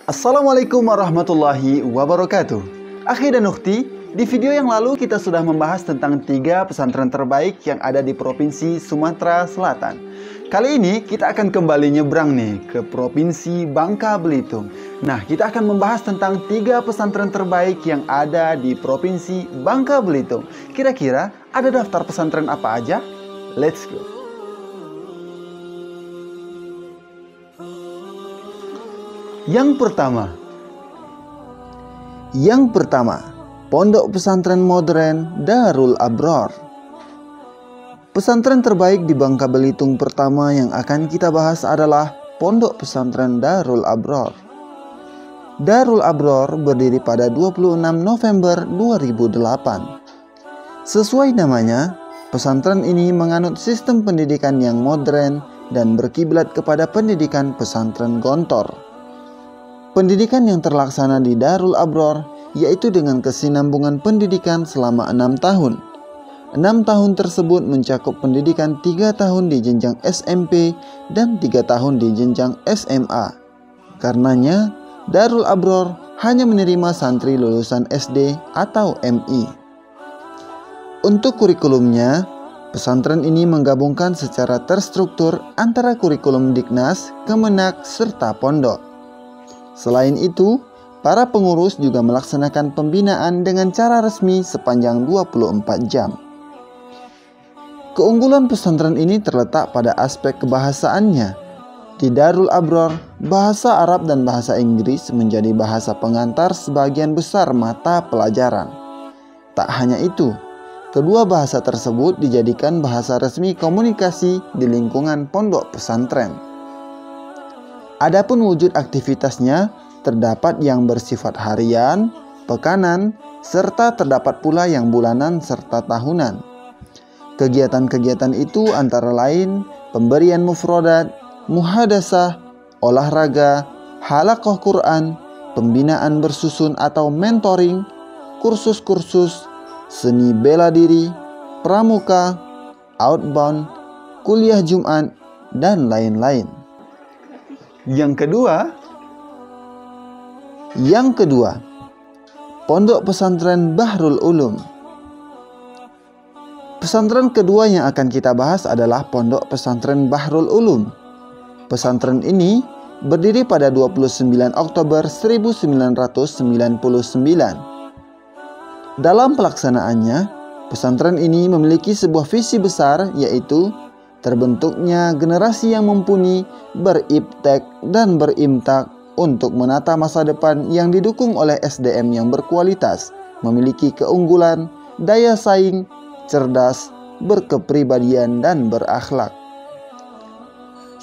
Assalamualaikum warahmatullahi wabarakatuh. Akhi dan ukhti, di video yang lalu kita sudah membahas tentang 3 pesantren terbaik yang ada di Provinsi Sumatera Selatan. Kali ini kita akan kembali nyebrang nih ke Provinsi Bangka Belitung. Nah, kita akan membahas tentang 3 pesantren terbaik yang ada di Provinsi Bangka Belitung. Kira-kira ada daftar pesantren apa aja? Let's go. Yang pertama, Pondok Pesantren Modern Darul Abror. Pesantren terbaik di Bangka Belitung pertama yang akan kita bahas adalah Pondok Pesantren Darul Abror. Darul Abror berdiri pada 26 November 2008. Sesuai namanya, pesantren ini menganut sistem pendidikan yang modern dan berkiblat kepada pendidikan pesantren gontor. Pendidikan yang terlaksana di Darul Abror yaitu dengan kesinambungan pendidikan selama 6 tahun. 6 tahun tersebut mencakup pendidikan 3 tahun di jenjang SMP dan 3 tahun di jenjang SMA. Karenanya, Darul Abror hanya menerima santri lulusan SD atau MI. Untuk kurikulumnya, pesantren ini menggabungkan secara terstruktur antara kurikulum Diknas, Kemenak, serta pondok. Selain itu, para pengurus juga melaksanakan pembinaan dengan cara resmi sepanjang 24 jam. Keunggulan pesantren ini terletak pada aspek kebahasaannya. Di Darul Abror, bahasa Arab dan bahasa Inggris menjadi bahasa pengantar sebagian besar mata pelajaran. Tak hanya itu, kedua bahasa tersebut dijadikan bahasa resmi komunikasi di lingkungan pondok pesantren. Adapun wujud aktivitasnya, terdapat yang bersifat harian, pekanan, serta terdapat pula yang bulanan serta tahunan. Kegiatan-kegiatan itu antara lain pemberian mufrodat, muhadasah, olahraga, halaqah Quran, pembinaan bersusun atau mentoring, kursus-kursus, seni bela diri, pramuka, outbound, kuliah Jumat, dan lain-lain. Yang kedua, Pondok Pesantren Bahrul Ulum. Pesantren kedua yang akan kita bahas adalah Pondok Pesantren Bahrul Ulum. Pesantren ini berdiri pada 29 Oktober 1999. Dalam pelaksanaannya, pesantren ini memiliki sebuah visi besar, yaitu terbentuknya generasi yang mumpuni, beribtek dan berimtak untuk menata masa depan yang didukung oleh SDM yang berkualitas, memiliki keunggulan, daya saing, cerdas, berkepribadian, dan berakhlak.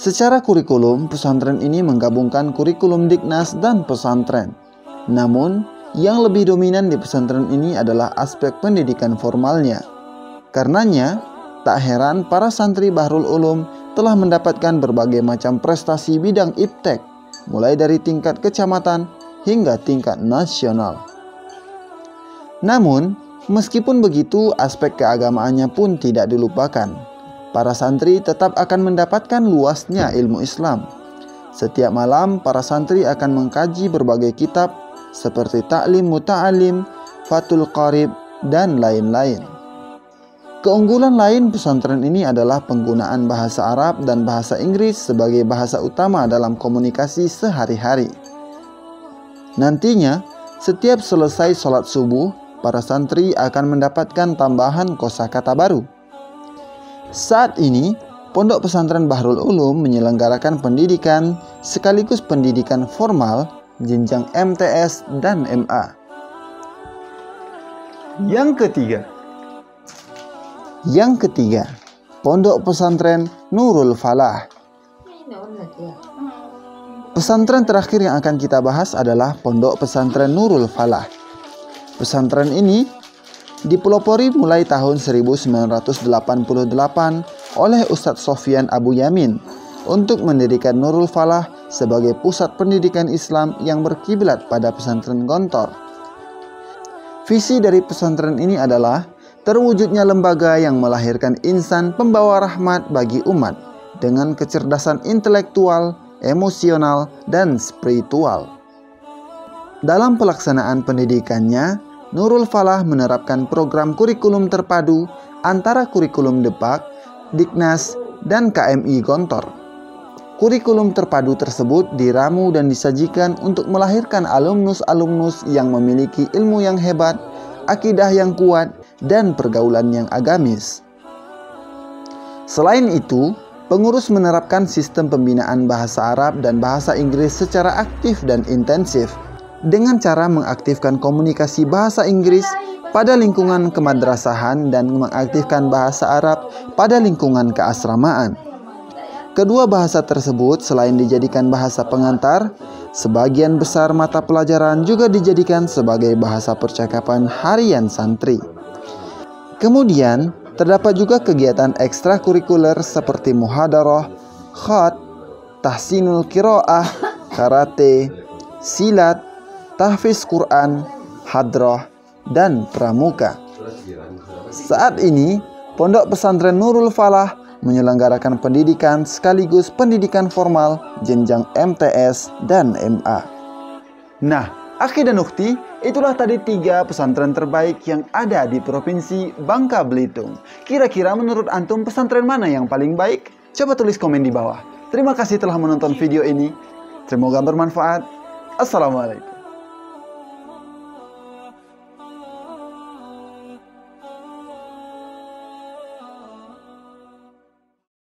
Secara kurikulum, pesantren ini menggabungkan kurikulum Diknas dan pesantren. Namun, yang lebih dominan di pesantren ini adalah aspek pendidikan formalnya. Karenanya, tak heran para santri Bahrul Ulum telah mendapatkan berbagai macam prestasi bidang iptek, mulai dari tingkat kecamatan hingga tingkat nasional. Namun, meskipun begitu, aspek keagamaannya pun tidak dilupakan. Para santri tetap akan mendapatkan luasnya ilmu Islam. Setiap malam, para santri akan mengkaji berbagai kitab seperti Ta'lim Muta'alim, Fathul Qarib, dan lain-lain. Keunggulan lain pesantren ini adalah penggunaan bahasa Arab dan bahasa Inggris sebagai bahasa utama dalam komunikasi sehari-hari. Nantinya, setiap selesai sholat subuh, para santri akan mendapatkan tambahan kosakata baru. Saat ini, Pondok Pesantren Bahrul Ulum menyelenggarakan pendidikan sekaligus pendidikan formal jenjang MTS dan MA. Yang ketiga, Pondok Pesantren Nurul Falah. Pesantren terakhir yang akan kita bahas adalah Pondok Pesantren Nurul Falah. Pesantren ini dipelopori mulai tahun 1988 oleh Ustadz Sofyan Abu Yamin untuk mendirikan Nurul Falah sebagai pusat pendidikan Islam yang berkiblat pada pesantren gontor. Visi dari pesantren ini adalah terwujudnya lembaga yang melahirkan insan pembawa rahmat bagi umat dengan kecerdasan intelektual, emosional, dan spiritual. Dalam pelaksanaan pendidikannya, Nurul Falah menerapkan program kurikulum terpadu antara kurikulum Depak, Diknas, dan KMI Gontor. Kurikulum terpadu tersebut diramu dan disajikan untuk melahirkan alumnus-alumnus yang memiliki ilmu yang hebat, akidah yang kuat, dan pergaulan yang agamis. Selain itu, pengurus menerapkan sistem pembinaan bahasa Arab dan bahasa Inggris secara aktif dan intensif dengan cara mengaktifkan komunikasi bahasa Inggris pada lingkungan kemadrasahan dan mengaktifkan bahasa Arab pada lingkungan keasramaan. Kedua bahasa tersebut selain dijadikan bahasa pengantar, sebagian besar mata pelajaran juga dijadikan sebagai bahasa percakapan harian santri. Kemudian, terdapat juga kegiatan ekstrakurikuler seperti muhadarah, khat, tahsinul qiraah, karate, silat, tahfiz Quran, hadrah, dan pramuka. Saat ini, Pondok Pesantren Nurul Falah menyelenggarakan pendidikan sekaligus pendidikan formal jenjang MTS dan MA. Nah, akhi dan ukhti, itulah tadi 3 pesantren terbaik yang ada di Provinsi Bangka Belitung. Kira-kira menurut antum pesantren mana yang paling baik? Coba tulis komen di bawah. Terima kasih telah menonton video ini. Semoga bermanfaat. Assalamualaikum.